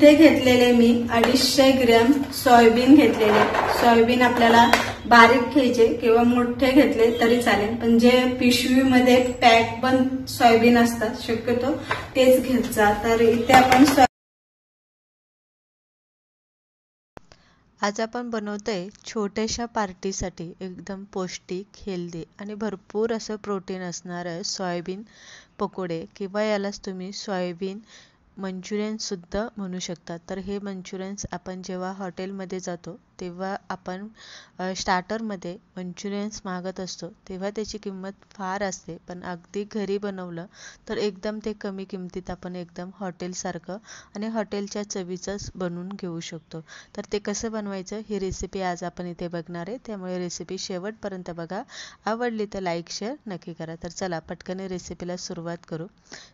इथे घेतलेले मी 250 gram soybean घेतलेले। सोयाबीन आपल्याला बारीक घ्यायचे किंवा मोठे घेतले तरी चालेल, पण जे पिशवीमध्ये पॅक पण सोयाबीन असतात शक्यतो तेच घेत जा। तर इथे आपण आज आपण बनवतोय छोट्याशा पार्टीसाठी एकदम पौष्टिक, हेल्दी आणि भरपूर असं प्रोटीन असणारं सोयाबीन पकोडे किंवा यालाच तुम्ही सोयाबीन मंचुरियन सुद्धा म्हणू शकता। तर हे मंचुरियन्स आपण जेव्हा हॉटेलमध्ये जातो तेव्हा आपण स्टार्टरमध्ये मंचुरियन्स मागत असतो तेव्हा त्याची किंमत फार असते, पण अगदी घरी बनवलं तर एकदम ते कमी किमतीत आपण एकदम हॉटेलसारखं आणि हॉटेलच्या चवीचंच बनवून घेऊ शकतो। तर ते कसं बनवायचं ही रेसिपी आज आपण इथे बघणार आहे, त्यामुळे रेसिपी शेवटपर्यंत बघा। आवडली तर लाईक शेअर नक्की करा। तर चला पटकन रेसिपीला सुरुवात करू।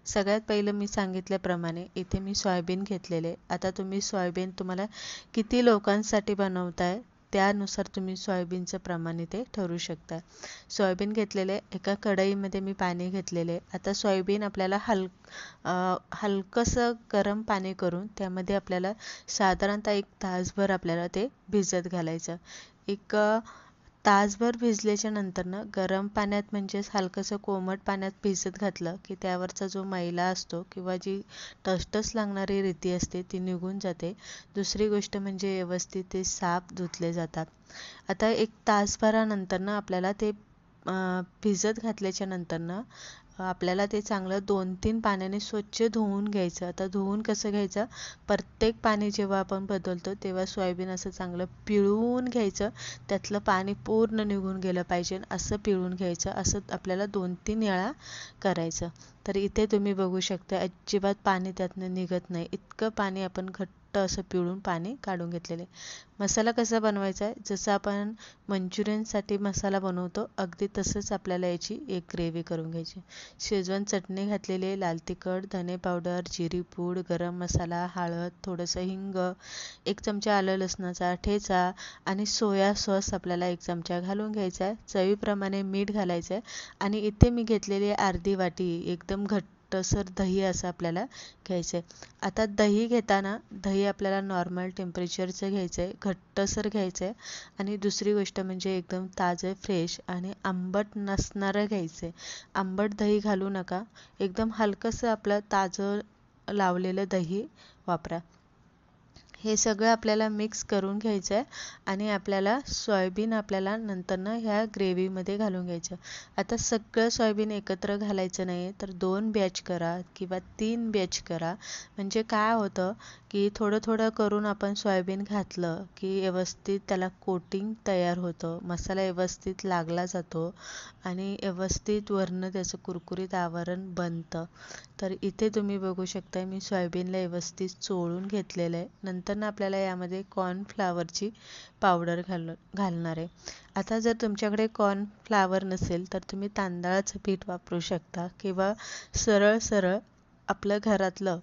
सगळ्यात पहिलं मी सांगितल्याप्रमाणे इथे मी सोयाबीन घेतलेले। आता तुम्ही सोयाबीन तुम्हाला किती लोकांसाठी बनवताय त्यानुसार तुम्ही सोयाबीनचं प्रमाण इथे ठरवू शकता। सोयाबीन घेतलेले, एका कढईमध्ये मी पाणी घेतलेले। आता सोयाबीन आपल्याला हलकंसं गरम पाणी करून त्यामध्ये आपल्याला साधारणतः 1 तासभर आपल्याला ते भिजत घालायचं। एक तासभर भिजल्याच्या नंतरनं गरम पाण्यात म्हणजेच हलकंसं कोमट पाण्यात भिजत घातलं की त्यावरचा जो मैला असतो किंवा जी टसटस लागणारी रेती असते ती निघून जाते। दुसरी गोष्ट म्हणजे व्यवस्थित ते साफ धुतले जातात। आता 1 तासभरानंतरनं आपल्याला ते भिजत घातल्याच्या नंतरनं आपल्याला ते चांगलं 2-3 पाण्याने स्वच्छ धुवून घ्यायचं। आता धुवून कसं घ्यायचं, प्रत्येक पाणी जेव्हा आपण बदलतो तेव्हा सोयाबीन असं चांगलं पिळून घ्यायचं, त्यातलं पाणी पूर्ण निघून गेलं पाहिजे असं पिळून घ्यायचं। असं आपल्याला 2-3 वेळा करायचं। तर इथे तुम्ही बघू शकता अजिबात पाणी त्यातनं निघत नाही, इतकं पाणी आपण घट्ट असं पिळून पाणी काढून घेतलेले। मसाला कसा बनवायचा आहे, जसं आपण मंचुरियनसाठी मसाला बनवतो अगदी तसंच आपल्याला याची एक ग्रेव्ही करून घ्यायची। शेजवान चटणी घातलेली, लाल तिखट, धने पावडर, जिरी पूड, गरम मसाला, हळद, थोडंसं हिंग, 1 चमचा आलं लसणाचा ठेचा आणि सोया सॉस आपल्याला 1 चमचा घालून घ्यायचा आहे। चवीप्रमाणे मीठ घालायचं आहे आणि इथे मी घेतलेली अर्धी वाटी एकदम घट्टसर दही असं आपल्याला घ्यायचं आहे। आता दही घेताना दही आपल्याला नॉर्मल टेम्परेचरचं घ्यायचं आहे, घट्टसर घ्यायचं आहे आणि दुसरी गोष्ट म्हणजे एकदम ताजं फ्रेश आणि आंबट नसणारं घ्यायचं आहे। आंबट दही घालू नका, एकदम हलकंसं आपलं ताजं लावलेलं दही वापरा। हे सगळं आपल्याला मिक्स करून घ्यायचं आहे आणि आपल्याला सोयाबीन आपल्याला नंतरनं ह्या ग्रेव्हीमध्ये घालून घ्यायचं। आता सगळं सोयाबीन एकत्र घालायचं नाही, तर 2 बॅच करा किंवा 3 बॅच करा। म्हणजे काय होतं की थोडं थोडं करून आपण सोयाबीन घातलं की व्यवस्थित त्याला कोटिंग तयार होतं, मसाला व्यवस्थित लागला जातो आणि व्यवस्थित वरनं त्याचं कुरकुरीत आवरण बनतं। तर इथे तुम्ही बघू शकता मी सोयाबीनला व्यवस्थित चोळून घेतलेलं आहे। नंतर आपल्याला यामध्ये कॉर्नफ्लॉवरची पावडर घालणार आहे। आता जर तुमच्याकडे कॉर्नफ्लॉवर नसेल तर तुम्ही तांदळाचं पीठ वापरू शकता किंवा सरळ आपलं घरातलं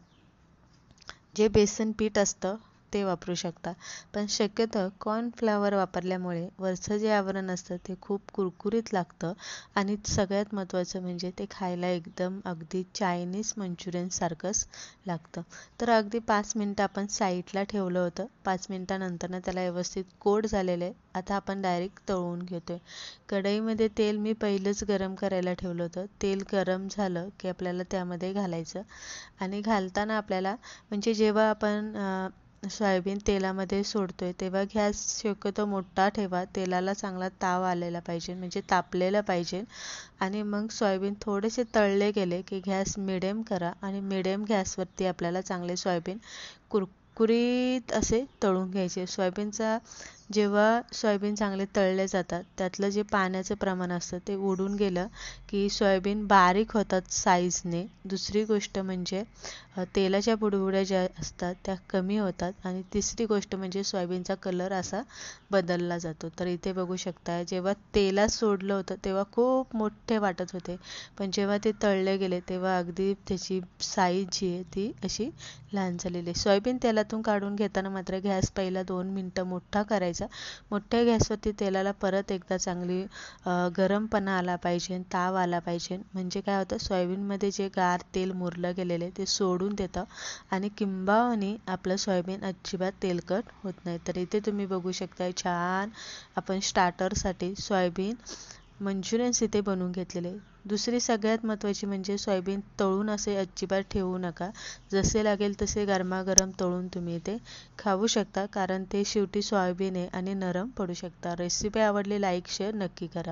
जे बेसन पीठ असतं ते वापरू शकता, पण शक्यतो कॉर्नफ्लॉवर वापरल्यामुळे वरचं जे आवरण असतं ते खूप कुरकुरीत लागतं आणि सगळ्यात महत्त्वाचं म्हणजे ते खायला एकदम अगदी चायनीज मंचुरियन सारखंच लागतं। तर अगदी 5 मिनिटं आपण साईडला ठेवलं होतं, 5 मिनिटानंतर त्याला व्यवस्थित कोट झालेलं आहे। आता आपण डायरेक्ट तळून घेतोय। कढईमध्ये तेल मी पहिलंच गरम करायला ठेवलं होतं, तेल गरम झालं की आपल्याला त्यामध्ये घालायचं आणि घालताना आपल्याला म्हणजे जेव्हा आपण सोयाबीन तेलामध्ये सोडतोय तेव्हा गॅस शक्यतो मोठा ठेवा, तेलाला चांगला ताव आलेला पाहिजे म्हणजे तापलेलं पाहिजे आणि मग सोयाबीन थोडेसे तळले गेले की गॅस मिडियम करा आणि मिडियम गॅसवरती आपल्याला चांगले सोयाबीन कुरकुरीत असे तळून घ्यायचे। जेव्हा सोयाबीन चांगले तळले जातात त्यातलं जे पाण्याचं प्रमाण असतं ते उडून गेलं की सोयाबीन बारीक होतात साईजने। दुसरी गोष्ट म्हणजे तेलाच्या बुडबुड्या ज्या असतात त्या कमी होतात आणि तिसरी गोष्ट म्हणजे सोयाबीनचा कलर असा बदलला जातो। तर इथे बघू शकता जेव्हा तेलात सोडलं होतं तेव्हा खूप मोठे वाटत होते, पण जेव्हा ते तळले गेले तेव्हा अगदी त्याची साईज जी आहे ती अशी लहान झालेली आहे। सोयाबीन तेलातून काढून घेताना मात्र गॅस पहिला 2 मिनिटं मोठा करायचा करायचा. मोठ्या गॅसवरती तेलाला परत एकदा चांगली गरमपणा आला पाहिजे, ताव आला पाहिजे. म्हणजे काय होतं, सोयाबीनमध्ये जे गार तेल मुरलं गेलेलं आहे ते सोडून देतं आणि किंबहुना आपलं सोयाबीन अजिबात तेलकट होत नाही. तर इथे तुम्ही बघू शकता छान आपण स्टार्टरसाठी सोयाबीन मंचुरियन्स इथे बनवून घेतलेले. दुसरी सगळ्यात महत्त्वाची म्हणजे सोयाबीन तळून असे अजिबात ठेवू नका. जसे लागेल तसे गरमागरम तळून तुम्ही इथे खाऊ शकता, कारण ते शेवटी सोयाबीन आहे आणि नरम पडू शकता. रेसिपी आवडली लाईक शेअर नक्की करा.